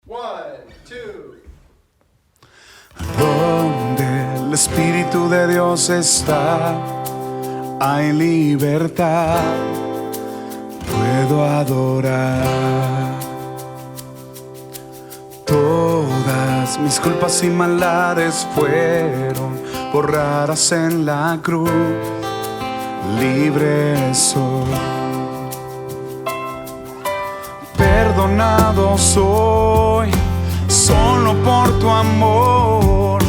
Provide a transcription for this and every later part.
One, two. Donde el Espíritu de Dios está, hay libertad, puedo adorar. Todas mis culpas y maldades fueron borradas en la cruz, libre soy. Perdonado soy, solo por tu amor,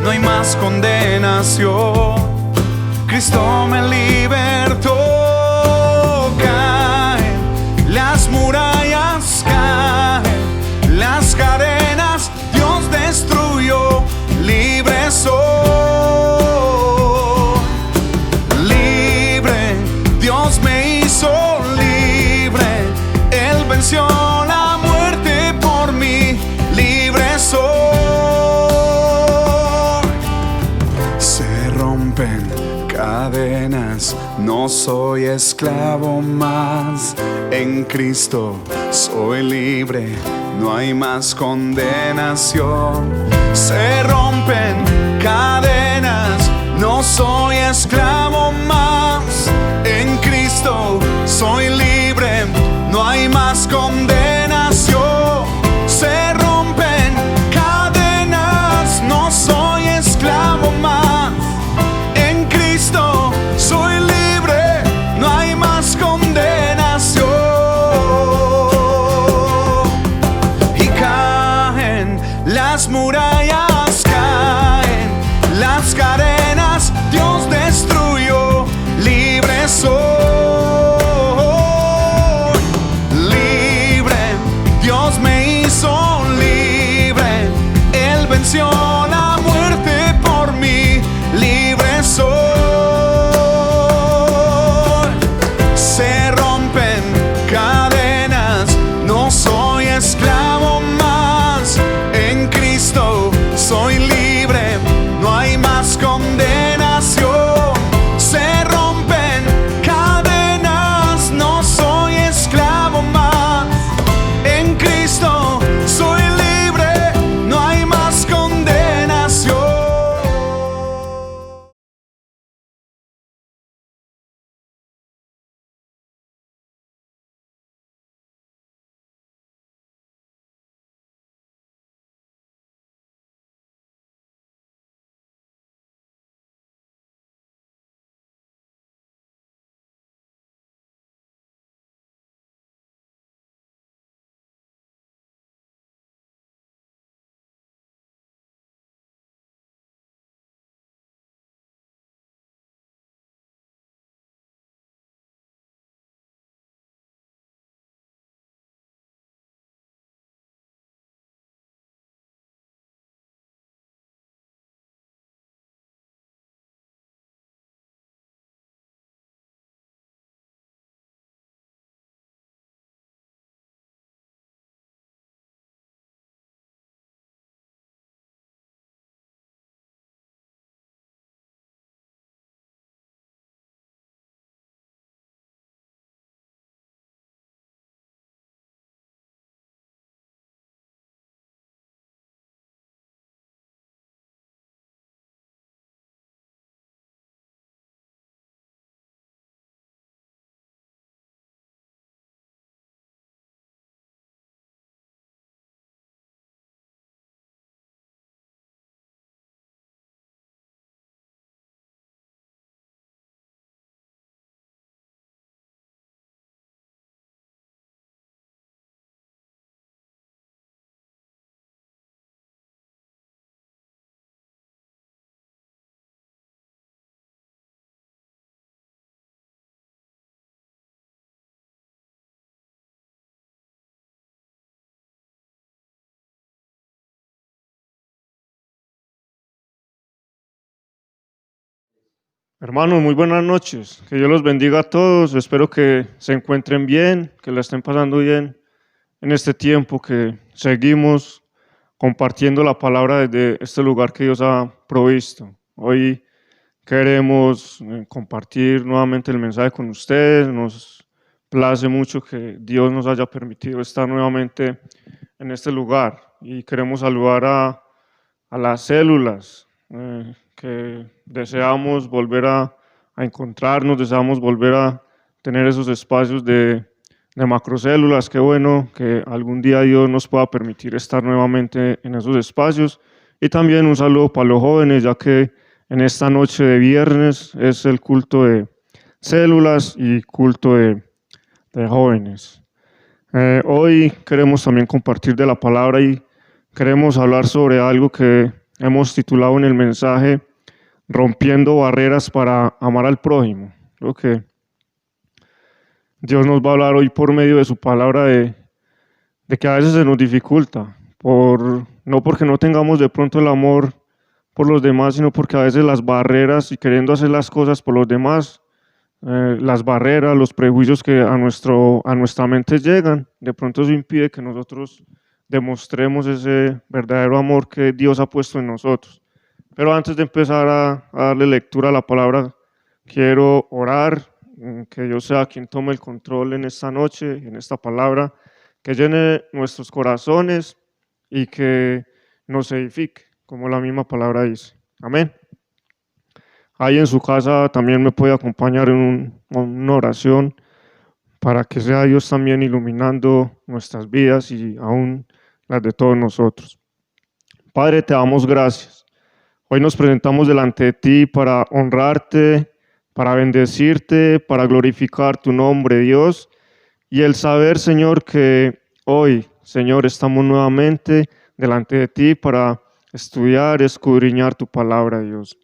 no hay más condenación. Cristo me libertó, caen las murallas, caen las cadenas, Dios destruyó, libre soy. Libre, Dios me hizo libre, Él venció la muerte por mí, libre soy. Se rompen cadenas, no soy esclavo más, en Cristo soy libre, no hay más condenación. Se rompen cadenas, no soy esclavo más, en Cristo soy libre, no hay más condenación. Se rompen cadenas, no soy esclavo más, en Cristo soy libre, no hay más condenación. Y caen las murallas, caen las cadenas, Dios destruyó, libre soy. Libre, Dios me hizo libre, Él venció la muerte por mí, libre soy. Se rompen cadenas, no soy esclavo más, en Cristo soy libre, no hay más condenación. Se rompen cadenas, no soy esclavo más, en Cristo soy libre, no hay más condenación. Hermanos, muy buenas noches. Que Dios los bendiga a todos. Espero que se encuentren bien, que la estén pasando bien en este tiempo que seguimos compartiendo la palabra desde este lugar que Dios ha provisto. Hoy queremos compartir nuevamente el mensaje con ustedes. Nos place mucho que Dios nos haya permitido estar nuevamente en este lugar y queremos saludar a las células que deseamos volver a encontrarnos, deseamos volver a tener esos espacios de macrocélulas. Qué bueno que algún día Dios nos pueda permitir estar nuevamente en esos espacios. Y también un saludo para los jóvenes, ya que en esta noche de viernes es el culto de células y culto de jóvenes. Hoy queremos también compartir de la palabra y queremos hablar sobre algo que hemos titulado en el mensaje Rompiendo barreras para amar al prójimo. Creo que Dios nos va a hablar hoy por medio de su palabra de que a veces se nos dificulta, no porque no tengamos de pronto el amor por los demás, sino porque a veces las barreras y queriendo hacer las cosas por los demás, las barreras, los prejuicios que a nuestra mente llegan, de pronto eso impide que nosotros demostremos ese verdadero amor que Dios ha puesto en nosotros. Pero antes de empezar a darle lectura a la palabra, quiero orar, que Dios sea quien tome el control en esta noche, en esta palabra, que llene nuestros corazones y que nos edifique, como la misma palabra dice. Amén. Ahí en su casa también me puede acompañar en una oración para que sea Dios también iluminando nuestras vidas y aún las de todos nosotros. Padre, te damos gracias. Hoy nos presentamos delante de ti para honrarte, para bendecirte, para glorificar tu nombre, Dios, y el saber, Señor, que hoy, Señor, estamos nuevamente delante de ti para estudiar, escudriñar tu palabra, Dios.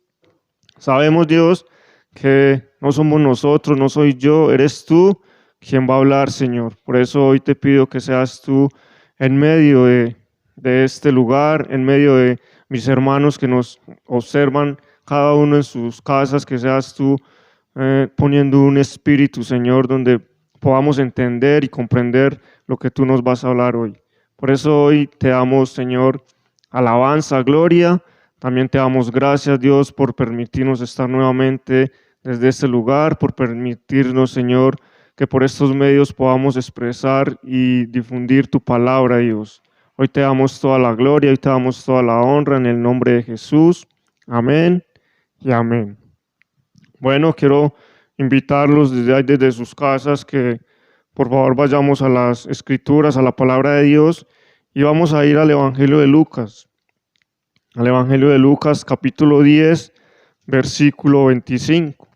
Sabemos, Dios, que no somos nosotros, no soy yo, eres tú quien va a hablar, Señor. Por eso hoy te pido que seas tú en medio de este lugar, en medio de mis hermanos que nos observan cada uno en sus casas, que seas tú poniendo un espíritu, Señor, donde podamos entender y comprender lo que tú nos vas a hablar hoy. Por eso hoy te damos, Señor, alabanza, gloria. También te damos gracias, Dios, por permitirnos estar nuevamente desde este lugar, por permitirnos, Señor, que por estos medios podamos expresar y difundir tu palabra, Dios. Hoy te damos toda la gloria, hoy te damos toda la honra en el nombre de Jesús. Amén y amén. Bueno, quiero invitarlos desde sus casas que por favor vayamos a las Escrituras, a la palabra de Dios, y vamos a ir al Evangelio de Lucas. Al Evangelio de Lucas, capítulo 10, versículo 25.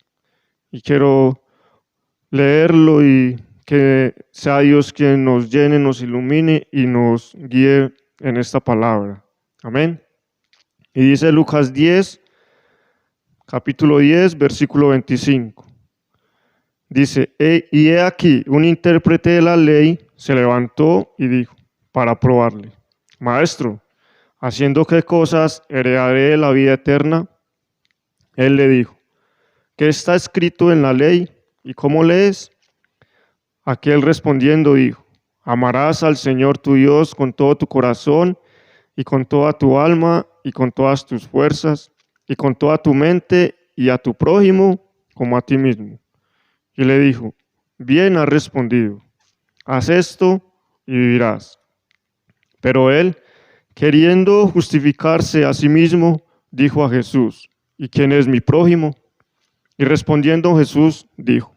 Y quiero leerlo y que sea Dios quien nos llene, nos ilumine y nos guíe en esta palabra. Amén. Y dice Lucas 10, capítulo 10, versículo 25. Dice, y he aquí, un intérprete de la ley se levantó y dijo, para probarle, Maestro, ¿haciendo qué cosas heredaré la vida eterna? Él le dijo, ¿qué está escrito en la ley y cómo lees? Aquel respondiendo dijo, amarás al Señor tu Dios con todo tu corazón y con toda tu alma y con todas tus fuerzas y con toda tu mente y a tu prójimo como a ti mismo. Y le dijo, bien has respondido, haz esto y vivirás. Pero él, queriendo justificarse a sí mismo, dijo a Jesús, ¿y quién es mi prójimo? Y respondiendo Jesús dijo,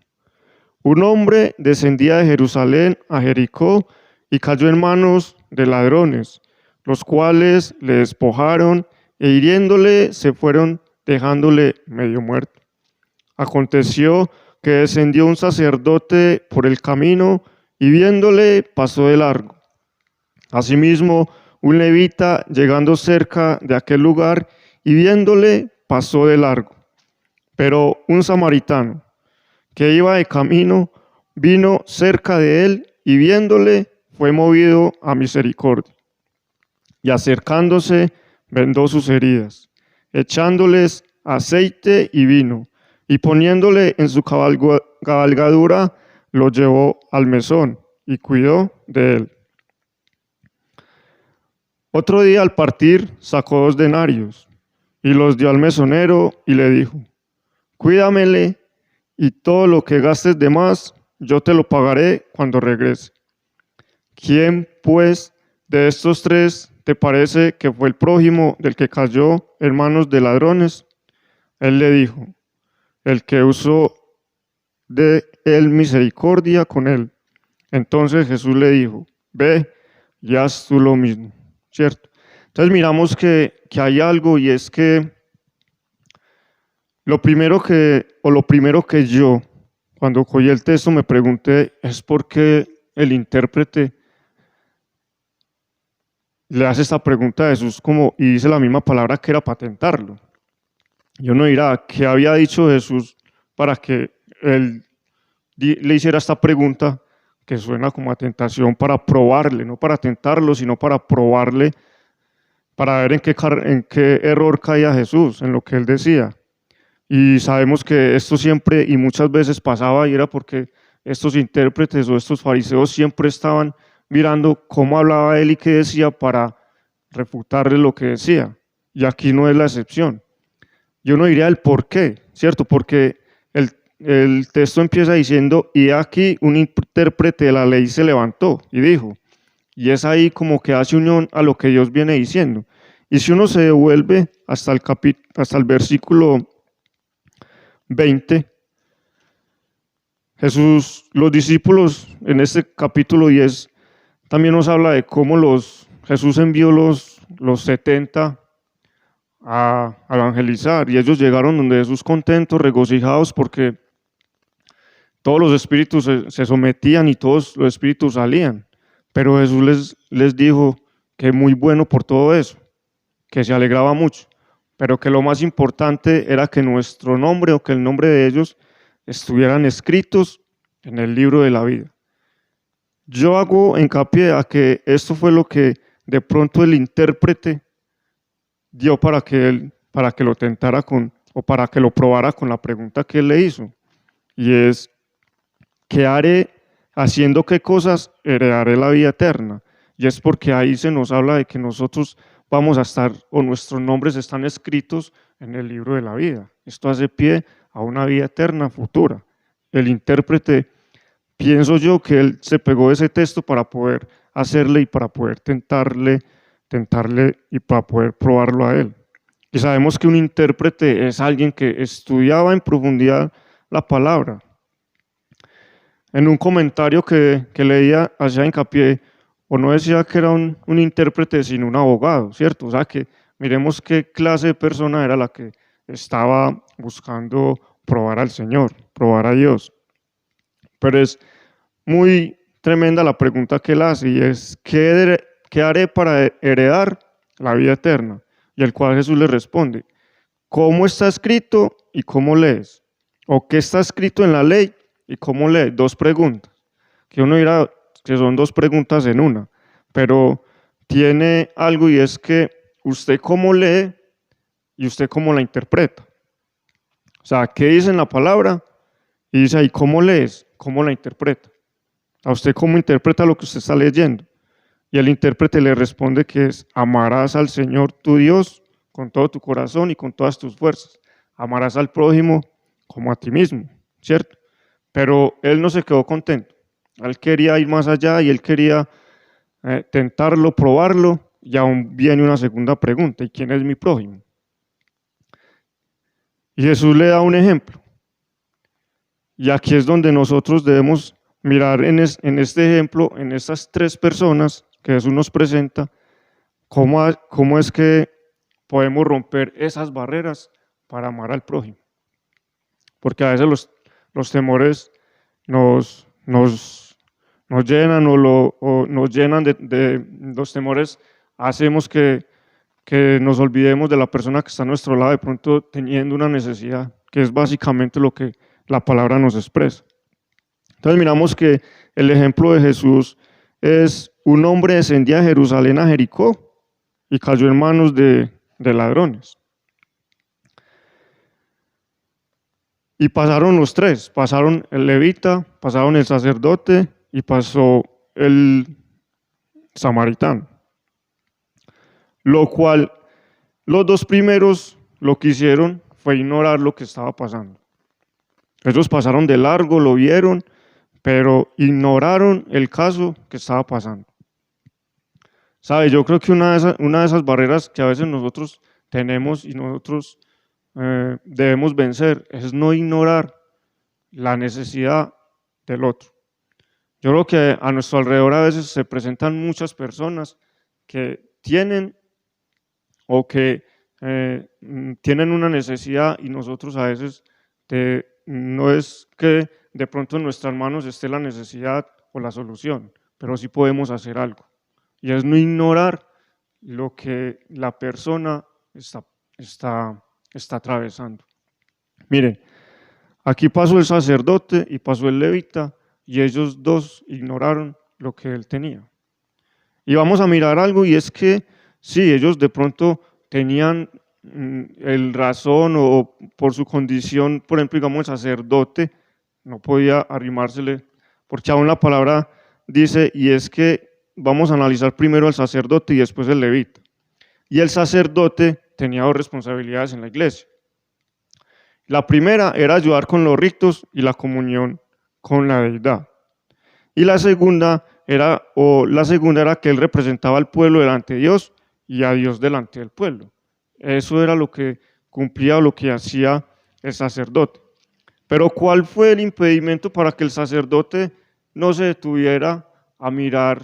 un hombre descendía de Jerusalén a Jericó y cayó en manos de ladrones, los cuales le despojaron e hiriéndole se fueron dejándole medio muerto. Aconteció que descendió un sacerdote por el camino y viéndole pasó de largo. Asimismo, un levita llegando cerca de aquel lugar y viéndole pasó de largo. Pero un samaritano que iba de camino vino cerca de él y viéndole fue movido a misericordia. Y acercándose vendó sus heridas, echándoles aceite y vino, y poniéndole en su cabalgadura, lo llevó al mesón y cuidó de él. Otro día al partir sacó 2 denarios y los dio al mesonero y le dijo, cuídamele y todo lo que gastes de más, yo te lo pagaré cuando regrese. ¿Quién, pues, de estos tres te parece que fue el prójimo del que cayó en manos de ladrones? Él le dijo, el que usó de él misericordia con él. Entonces Jesús le dijo, ve y haz tú lo mismo, ¿cierto? Entonces miramos que hay algo, y es que lo primero que yo, cuando cogí el texto, me pregunté es por qué el intérprete le hace esta pregunta a Jesús y dice la misma palabra que era para tentarlo. Y uno dirá, ¿qué había dicho Jesús para que él le hiciera esta pregunta que suena como a tentación, para probarle, no para tentarlo, sino para probarle, para ver en qué error caía Jesús, en lo que él decía? Y sabemos que esto siempre y muchas veces pasaba, y era porque estos intérpretes o estos fariseos siempre estaban mirando cómo hablaba él y qué decía para refutarle lo que decía. Y aquí no es la excepción. Yo no diría el por qué, ¿cierto? Porque el texto empieza diciendo, y aquí un intérprete de la ley se levantó y dijo, y es ahí como que hace unión a lo que Dios viene diciendo. Y si uno se devuelve hasta el versículo 20, los discípulos en este capítulo 10 también nos habla de cómo Jesús envió los 70 a evangelizar, y ellos llegaron donde Jesús contentos, regocijados, porque todos los espíritus se sometían y todos los espíritus salían. Pero Jesús les dijo que muy bueno por todo eso, que se alegraba mucho, pero que lo más importante era que nuestro nombre o que el nombre de ellos estuvieran escritos en el libro de la vida. Yo hago hincapié a que esto fue lo que de pronto el intérprete dio para que lo tentara o para que lo probara con la pregunta que él le hizo. Y es, ¿qué haré? ¿Haciendo qué cosas heredaré la vida eterna? Y es porque ahí se nos habla de que nosotros vamos a estar, o nuestros nombres están escritos en el libro de la vida. Esto hace pie a una vida eterna futura. El intérprete, pienso yo que él se pegó ese texto para poder hacerle y para poder tentarle y para poder probarlo a él. Y sabemos que un intérprete es alguien que estudiaba en profundidad la palabra. En un comentario que leía, hacía hincapié, o no decía que era un intérprete, sino un abogado, ¿cierto? O sea, que miremos qué clase de persona era la que estaba buscando probar al Señor, probar a Dios. Pero es muy tremenda la pregunta que él hace, y es, ¿qué haré para heredar la vida eterna? Y el cual Jesús le responde, ¿cómo está escrito y cómo lees? ¿O qué está escrito en la ley y cómo lees? Dos preguntas, que uno dirá que son dos preguntas en una, pero tiene algo, y es que usted cómo lee y usted cómo la interpreta. O sea, ¿qué dice en la palabra? Y dice ahí, ¿cómo lees? ¿Cómo la interpreta? ¿A usted cómo interpreta lo que usted está leyendo? Y el intérprete le responde que es, amarás al Señor tu Dios con todo tu corazón y con todas tus fuerzas. Amarás al prójimo como a ti mismo, ¿cierto? Pero él no se quedó contento. Él quería ir más allá, y él quería tentarlo, probarlo, y aún viene una segunda pregunta, ¿y quién es mi prójimo? Y Jesús le da un ejemplo. Y aquí es donde nosotros debemos mirar en este ejemplo, en estas tres personas que Jesús nos presenta, cómo es que podemos romper esas barreras para amar al prójimo. Porque a veces los temores nos llenan, o nos llenan de los temores, hacemos que nos olvidemos de la persona que está a nuestro lado, de pronto teniendo una necesidad, que es básicamente lo que la palabra nos expresa. Entonces miramos que el ejemplo de Jesús es: un hombre descendía de Jerusalén a Jericó y cayó en manos de ladrones. Y pasaron los tres, pasaron el levita, pasaron el sacerdote y pasó el samaritano. Lo cual los dos primeros lo que hicieron fue ignorar lo que estaba pasando. Ellos pasaron de largo, lo vieron, pero ignoraron el caso que estaba pasando. ¿Sabe? Yo creo que una de esas barreras que a veces nosotros tenemos y nosotros debemos vencer es no ignorar la necesidad del otro. Yo creo que a nuestro alrededor a veces se presentan muchas personas que tienen o que tienen una necesidad y nosotros a veces no es que de pronto en nuestras manos esté la necesidad o la solución, pero sí podemos hacer algo. Y es no ignorar lo que la persona está atravesando. Mire, aquí pasó el sacerdote y pasó el levita y ellos dos ignoraron lo que él tenía. Y vamos a mirar algo y es que sí, ellos de pronto tenían el razón o por su condición, por ejemplo, digamos el sacerdote no podía arrimársele, porque aún la palabra dice, y es que vamos a analizar primero al sacerdote y después el levita. Y el sacerdote tenía dos responsabilidades en la iglesia. La primera era ayudar con los ritos y la comunión con la deidad. Y la segunda era que él representaba al pueblo delante de Dios y a Dios delante del pueblo. Eso era lo que cumplía o lo que hacía el sacerdote. Pero ¿cuál fue el impedimento para que el sacerdote no se detuviera a mirar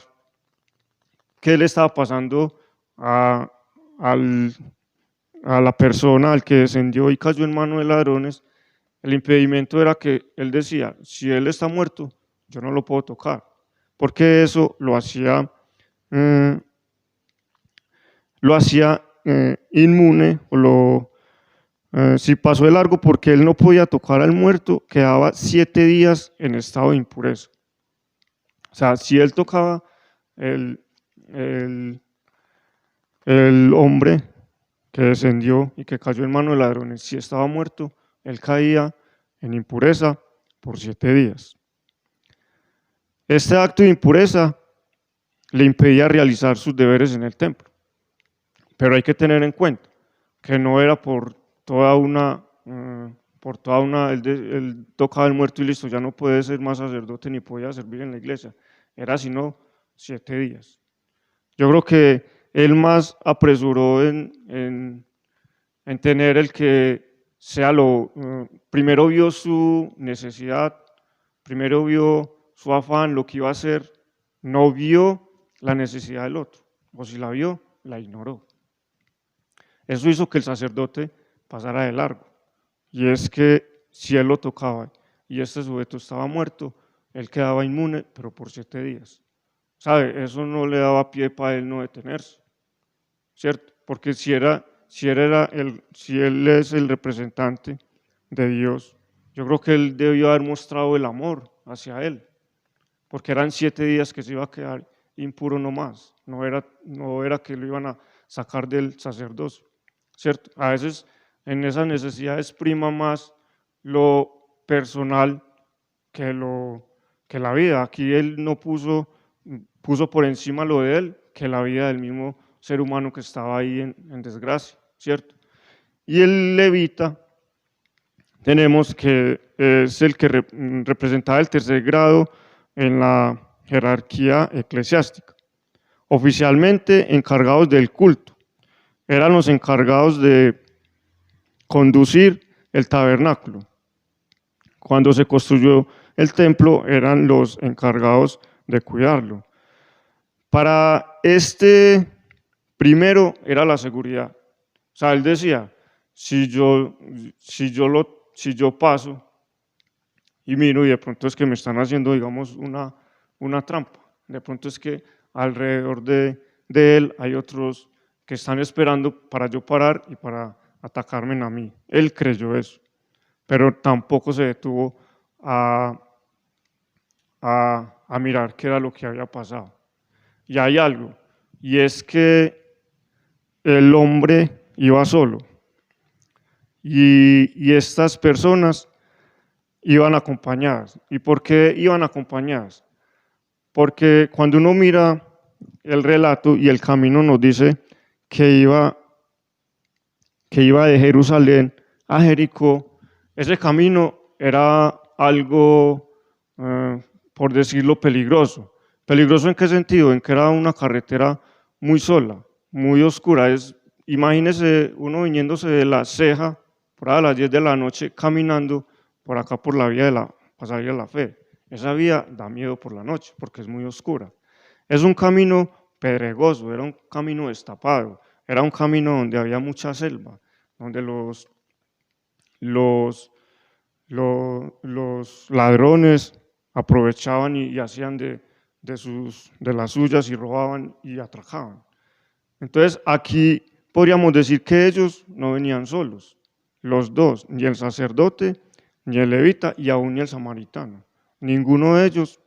qué le estaba pasando a la persona, al que descendió y cayó en manos de ladrones? El impedimento era que él decía, si él está muerto, yo no lo puedo tocar, porque eso lo hacía inmune, si pasó de largo, porque él no podía tocar al muerto, quedaba 7 días en estado de impureza. O sea, si él tocaba el hombre que descendió y que cayó en manos de ladrones, si estaba muerto, él caía en impureza por 7 días. Este acto de impureza le impedía realizar sus deberes en el templo. Pero hay que tener en cuenta que no era por toda una, él tocaba el muerto y listo, ya no puede ser más sacerdote ni podía servir en la iglesia. Era sino 7 días. Yo creo que él más apresuró en tener el que sea primero vio su necesidad, primero vio su afán, lo que iba a hacer, no vio la necesidad del otro, o si la vio, la ignoró. Eso hizo que el sacerdote pasara de largo, y es que si él lo tocaba y este sujeto estaba muerto, él quedaba inmune, pero por 7 días. ¿Sabe? Eso no le daba pie para él no detenerse, ¿cierto? Porque si él es el representante de Dios, yo creo que él debió haber mostrado el amor hacia él, porque eran 7 días que se iba a quedar impuro nomás, no era que lo iban a sacar del sacerdocio, ¿cierto? A veces en esas necesidades prima más lo personal que la vida. Aquí él no puso por encima lo de él que la vida del mismo ser humano que estaba ahí en desgracia, ¿cierto? Y el levita, tenemos que es el que representaba el tercer grado en la jerarquía eclesiástica. Oficialmente encargados del culto, eran los encargados de conducir el tabernáculo. Cuando se construyó el templo, eran los encargados de cuidarlo. Para este primero era la seguridad. O sea, él decía, si yo paso y miro y de pronto es que me están haciendo, digamos, una trampa, de pronto es que alrededor de él hay otros que están esperando para yo parar y para atacarme a mí. Él creyó eso, pero tampoco se detuvo a mirar qué era lo que había pasado. Y hay algo, y es que el hombre iba solo, y estas personas iban acompañadas. ¿Y por qué iban acompañadas? Porque cuando uno mira el relato y el camino nos dice que iba de Jerusalén a Jericó, ese camino era algo, por decirlo, peligroso. ¿Peligroso en qué sentido? En que era una carretera muy sola, muy oscura. Imagínese uno viniéndose de La Ceja, por ahí a las 10 de la noche, caminando por acá por la vía de la Pasadilla de la Fe. Esa vía da miedo por la noche porque es muy oscura. Es un camino pedregoso, era un camino destapado, era un camino donde había mucha selva, donde los ladrones aprovechaban y hacían de las suyas y robaban y atracaban. Entonces aquí podríamos decir que ellos no venían solos, los dos, ni el sacerdote, ni el levita y aún ni el samaritano. Ninguno de ellos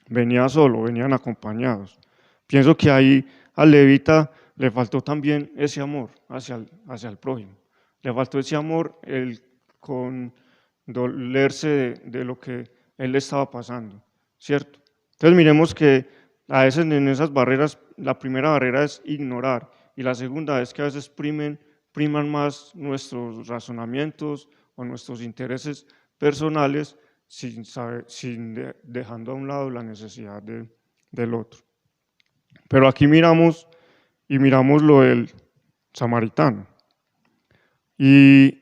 venía solo, venían acompañados. Pienso que ahí al levita le faltó también ese amor hacia el prójimo. Le faltó ese amor, el condolerse de lo que él le estaba pasando, ¿cierto? Entonces miremos que a veces en esas barreras, la primera barrera es ignorar y la segunda es que a veces priman más nuestros razonamientos o nuestros intereses personales dejando a un lado la necesidad del otro. Pero aquí miramos lo del samaritano. Y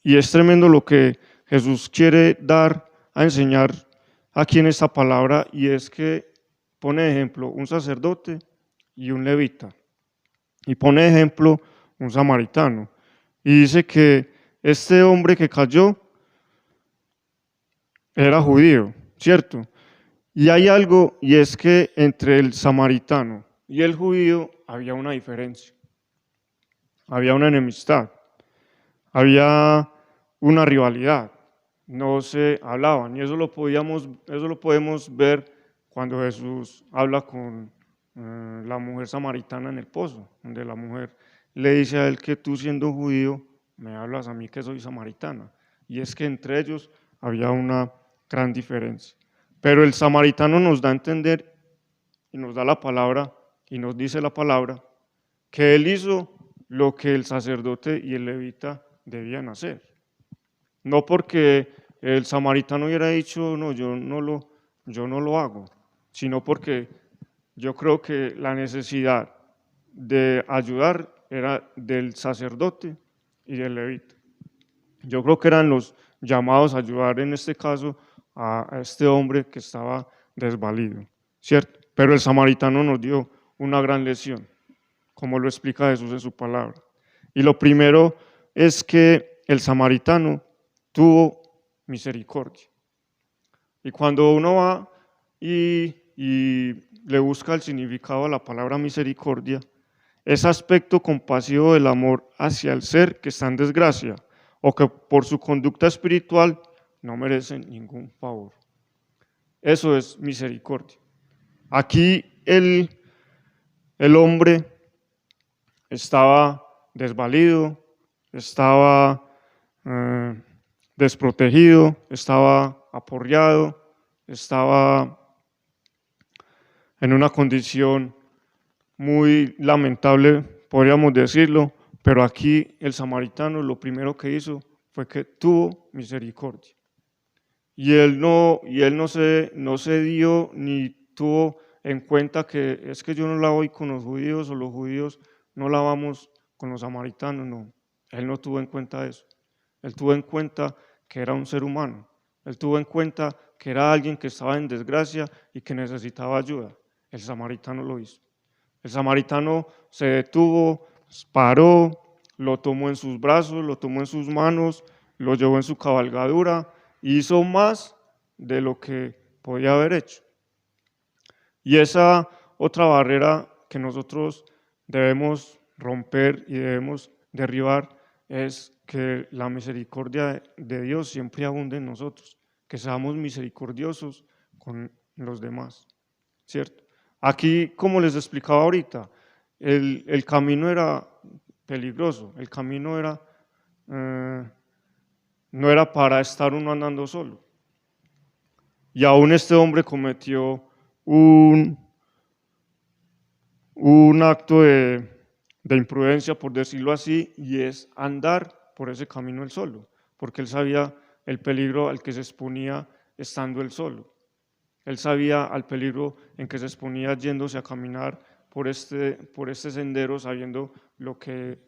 es tremendo lo que Jesús quiere dar a enseñar aquí en esta palabra, y es que pone de ejemplo un sacerdote y un levita, y pone de ejemplo un samaritano, y dice que este hombre que cayó era judío, ¿cierto? Y hay algo, y es que entre el samaritano y el judío había una diferencia, había una enemistad, había una rivalidad, no se hablaban, y eso lo podemos ver cuando Jesús habla con la mujer samaritana en el pozo, donde la mujer le dice a él que tú siendo judío me hablas a mí que soy samaritana, y es que entre ellos había una gran diferencia. Pero el samaritano nos da a entender y nos da la palabra y nos dice la palabra que él hizo lo que el sacerdote y el levita debían hacer. No porque el samaritano hubiera dicho, no, yo no lo hago, sino porque yo creo que la necesidad de ayudar era del sacerdote y del levita. Yo creo que eran los llamados a ayudar en este caso a este hombre que estaba desvalido, ¿cierto? Pero el samaritano nos dio una gran lección, como lo explica Jesús en su palabra. Y lo primero es que el samaritano tuvo misericordia. Y cuando uno va y le busca el significado a la palabra misericordia, es aspecto compasivo del amor hacia el ser que está en desgracia o que por su conducta espiritual no merecen ningún favor. Eso es misericordia. Aquí el hombre estaba desvalido, estaba desprotegido, estaba aporreado, estaba en una condición muy lamentable, podríamos decirlo, pero aquí el samaritano lo primero que hizo fue que tuvo misericordia. Y él no se dio ni tuvo en cuenta que es que yo no la voy con los judíos o los judíos no la vamos con los samaritanos, no. Él no tuvo en cuenta eso. Él tuvo en cuenta que era un ser humano. Él tuvo en cuenta que era alguien que estaba en desgracia y que necesitaba ayuda. El samaritano lo hizo. El samaritano se detuvo, paró, lo tomó en sus brazos, lo tomó en sus manos, lo llevó en su cabalgadura, hizo más de lo que podía haber hecho. Y esa otra barrera que nosotros debemos romper y debemos derribar es que la misericordia de Dios siempre abunde en nosotros, que seamos misericordiosos con los demás, ¿cierto? Aquí, como les explicaba ahorita, el camino era peligroso, el camino era, no era para estar uno andando solo. Y aún este hombre cometió un acto de imprudencia, por decirlo así, y es andar por ese camino él solo, porque él sabía el peligro al que se exponía estando él solo. Él sabía al peligro en que se exponía yéndose a caminar por este sendero sabiendo lo que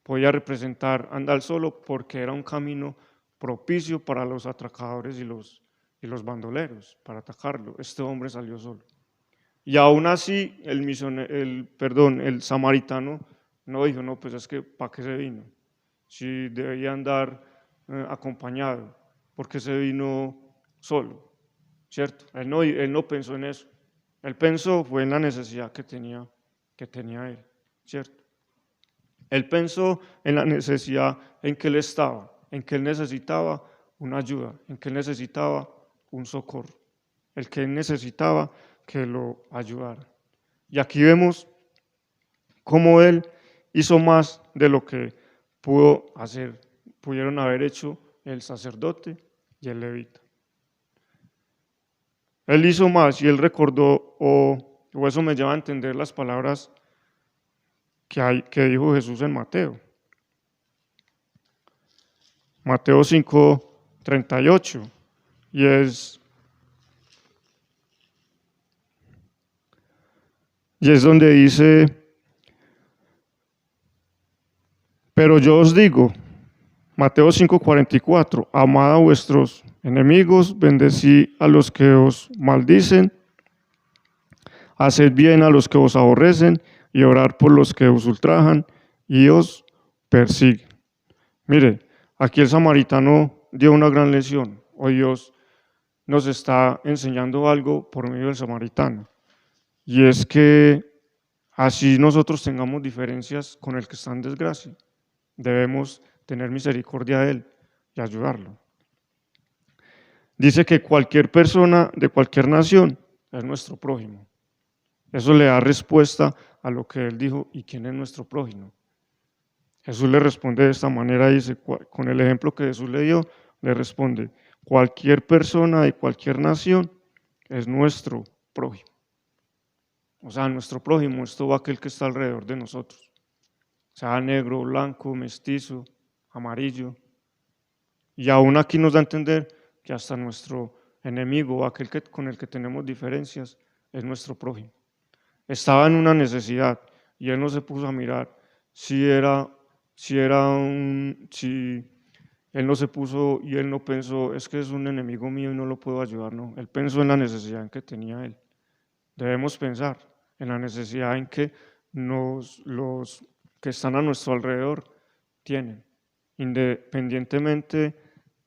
podía representar andar solo, porque era un camino propicio para los atracadores y los bandoleros, para atacarlo. Este hombre salió solo. Y aún así, el samaritano no dijo, no, pues es que ¿para qué se vino? Si debía andar acompañado, porque se vino solo, ¿cierto? Él no pensó en eso. Él pensó fue en la necesidad que tenía él, ¿cierto? Él pensó en la necesidad en que él estaba, en que él necesitaba una ayuda, en que él necesitaba un socorro, el que él necesitaba que lo ayudara. Y aquí vemos cómo él hizo más de lo que pudieron haber hecho el sacerdote y el levita. Él hizo más y él recordó, o eso me lleva a entender las palabras que dijo Jesús en Mateo. Mateo 5:38, y es donde dice, pero yo os digo, Mateo 5:44, amad a vuestros enemigos, bendecid a los que os maldicen, haced bien a los que os aborrecen y orar por los que os ultrajan y os persiguen. Mire, aquí el samaritano dio una gran lección. Hoy Dios nos está enseñando algo por medio del samaritano. Y es que así nosotros tengamos diferencias con el que está en desgracia, debemos tener misericordia de él y ayudarlo. Dice que cualquier persona de cualquier nación es nuestro prójimo. Eso le da respuesta a lo que él dijo, ¿y quién es nuestro prójimo? Jesús le responde de esta manera, dice, con el ejemplo que Jesús le dio, le responde, cualquier persona de cualquier nación es nuestro prójimo. O sea, nuestro prójimo es todo aquel que está alrededor de nosotros, sea negro, blanco, mestizo, amarillo. Y aún aquí nos da a entender que hasta nuestro enemigo, aquel con el que tenemos diferencias, es nuestro prójimo. Estaba en una necesidad y él no se puso a mirar si él no se puso y él no pensó, es que es un enemigo mío y no lo puedo ayudar, no. Él pensó en la necesidad en que tenía él. Debemos pensar en la necesidad en que los que están a nuestro alrededor tienen, independientemente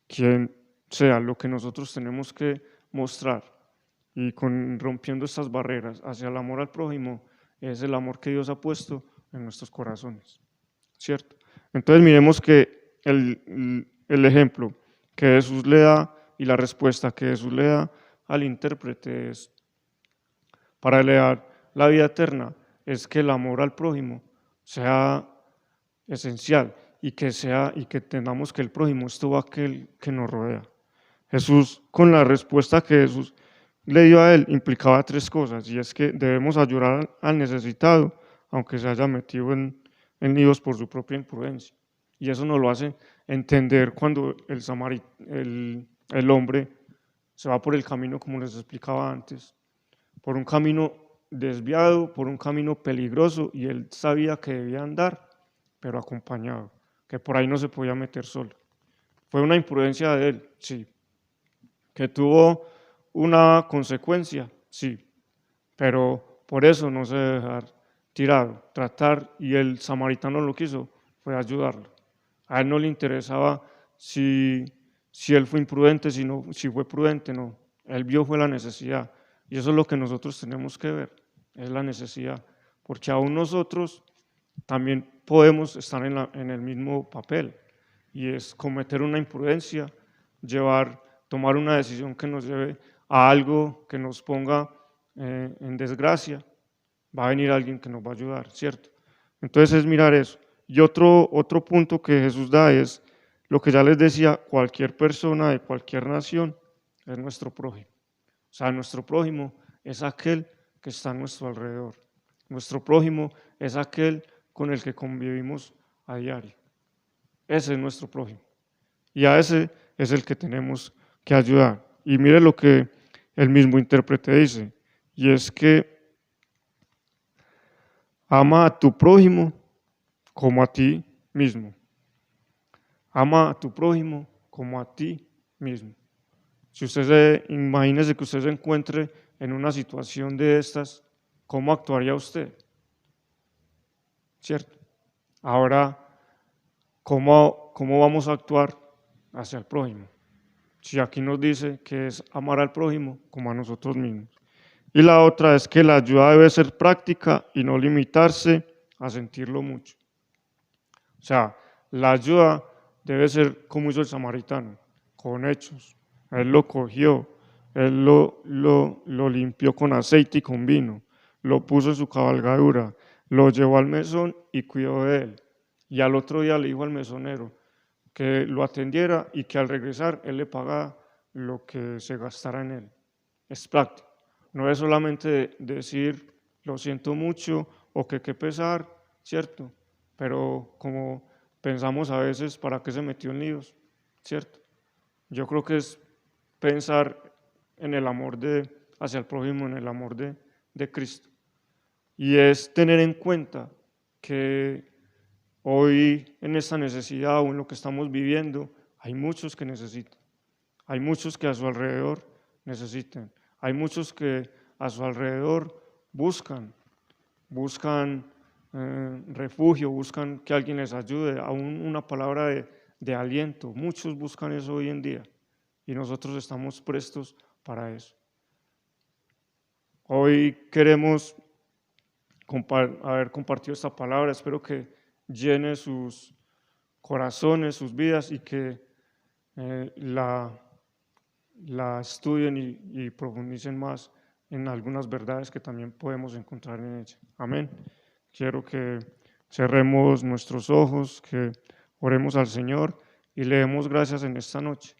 quién sea. Lo que nosotros tenemos que mostrar y rompiendo estas barreras hacia el amor al prójimo es el amor que Dios ha puesto en nuestros corazones, ¿cierto? Entonces miremos que el ejemplo que Jesús le da y la respuesta que Jesús le da al intérprete es, para elevar la vida eterna, es que el amor al prójimo sea esencial y que tengamos que el prójimo es todo aquel que nos rodea. Jesús, con la respuesta que Jesús le dio a él, implicaba tres cosas, y es que debemos ayudar al necesitado, aunque se haya metido en líos por su propia imprudencia. Y eso nos lo hace entender cuando el hombre se va por el camino, como les explicaba antes, por un camino desviado, por un camino peligroso, y él sabía que debía andar, pero acompañado, que por ahí no se podía meter solo. Fue una imprudencia de él, sí. Que tuvo una consecuencia, sí, pero por eso no se debe dejar tirado, tratar, y el samaritano lo que hizo fue ayudarlo. A él no le interesaba si él fue imprudente, si fue prudente, no. Él vio fue la necesidad, y eso es lo que nosotros tenemos que ver, es la necesidad, porque aún nosotros también podemos estar en el mismo papel, y es cometer una imprudencia, tomar una decisión que nos lleve a algo que nos ponga en desgracia. Va a venir alguien que nos va a ayudar, ¿cierto? Entonces es mirar eso. Y otro punto que Jesús da es lo que ya les decía, cualquier persona de cualquier nación es nuestro prójimo. O sea, nuestro prójimo es aquel que está a nuestro alrededor. Nuestro prójimo es aquel con el que convivimos a diario. Ese es nuestro prójimo. Y a ese es el que tenemos que ayudar. Y mire lo que el mismo intérprete dice, y es que Ama a tu prójimo como a ti mismo. Ama a tu prójimo como a ti mismo. Si imagínese que usted se encuentre en una situación de estas, ¿cómo actuaría usted? ¿Cierto? Ahora, ¿cómo vamos a actuar hacia el prójimo? Si aquí nos dice que es amar al prójimo como a nosotros mismos. Y la otra es que la ayuda debe ser práctica y no limitarse a sentirlo mucho. O sea, la ayuda debe ser como hizo el samaritano, con hechos. Él lo cogió, él lo limpió con aceite y con vino, lo puso en su cabalgadura, lo llevó al mesón y cuidó de él. Y al otro día le dijo al mesonero que lo atendiera y que al regresar él le pagara lo que se gastara en él. Es práctico. No es solamente decir lo siento mucho o que qué pesar, ¿cierto? Pero como pensamos a veces, ¿para qué se metió en líos? ¿Cierto? Yo creo que es pensar en el amor hacia el prójimo, en el amor de Cristo. Y es tener en cuenta que hoy en esta necesidad o en lo que estamos viviendo, hay muchos que necesitan. Hay muchos que a su alrededor necesitan. Hay muchos que a su alrededor buscan refugio, buscan que alguien les ayude, aún una palabra de aliento. Muchos buscan eso hoy en día y nosotros estamos prestos para eso. Hoy queremos haber compartido esta palabra, espero que llene sus corazones, sus vidas y que la estudien y profundicen más en algunas verdades que también podemos encontrar en ella. Amén. Quiero que cerremos nuestros ojos, que oremos al Señor y le demos gracias en esta noche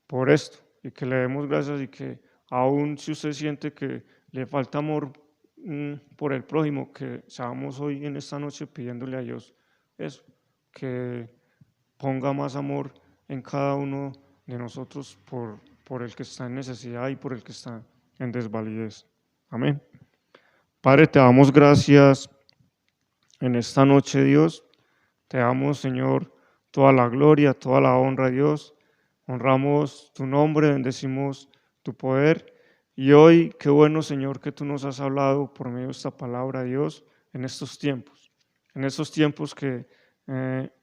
por esto y que le demos gracias y que aún si usted siente que le falta amor por el prójimo, que seamos hoy en esta noche pidiéndole a Dios eso, que ponga más amor en cada uno de nosotros por el que está en necesidad y por el que está en desvalidez. Amén. Padre, te damos gracias en esta noche, Dios. Te damos, Señor, toda la gloria, toda la honra, Dios. Honramos tu nombre, bendecimos tu poder. Y hoy, qué bueno, Señor, que tú nos has hablado por medio de esta palabra, Dios, en estos tiempos que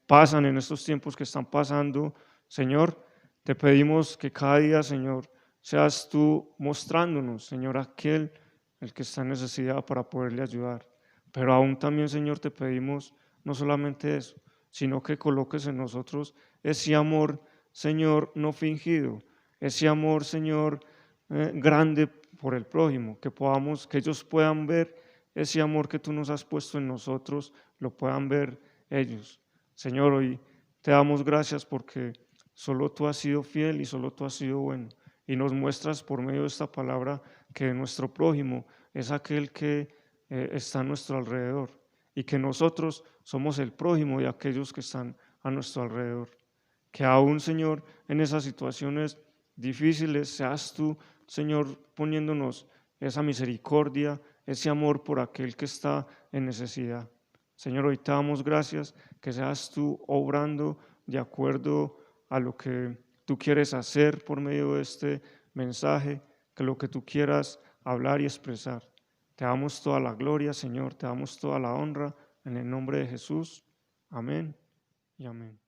pasan, en estos tiempos que están pasando, Señor, te pedimos que cada día, Señor, seas tú mostrándonos, Señor, el que está en necesidad para poderle ayudar. Pero aún también, Señor, te pedimos no solamente eso, sino que coloques en nosotros ese amor, Señor, no fingido, ese amor, Señor, grande por el prójimo, que ellos puedan ver ese amor que tú nos has puesto en nosotros, lo puedan ver ellos. Señor, hoy te damos gracias porque solo tú has sido fiel y solo tú has sido bueno. Y nos muestras por medio de esta palabra que nuestro prójimo es aquel que está a nuestro alrededor y que nosotros somos el prójimo de aquellos que están a nuestro alrededor. Que aún, Señor, en esas situaciones difíciles seas tú, Señor, poniéndonos esa misericordia, ese amor por aquel que está en necesidad. Señor, hoy te damos gracias que seas tú obrando de acuerdo a lo que tú quieres hacer por medio de este mensaje, que lo que tú quieras hablar y expresar. Te damos toda la gloria, Señor, te damos toda la honra en el nombre de Jesús. Amén y amén.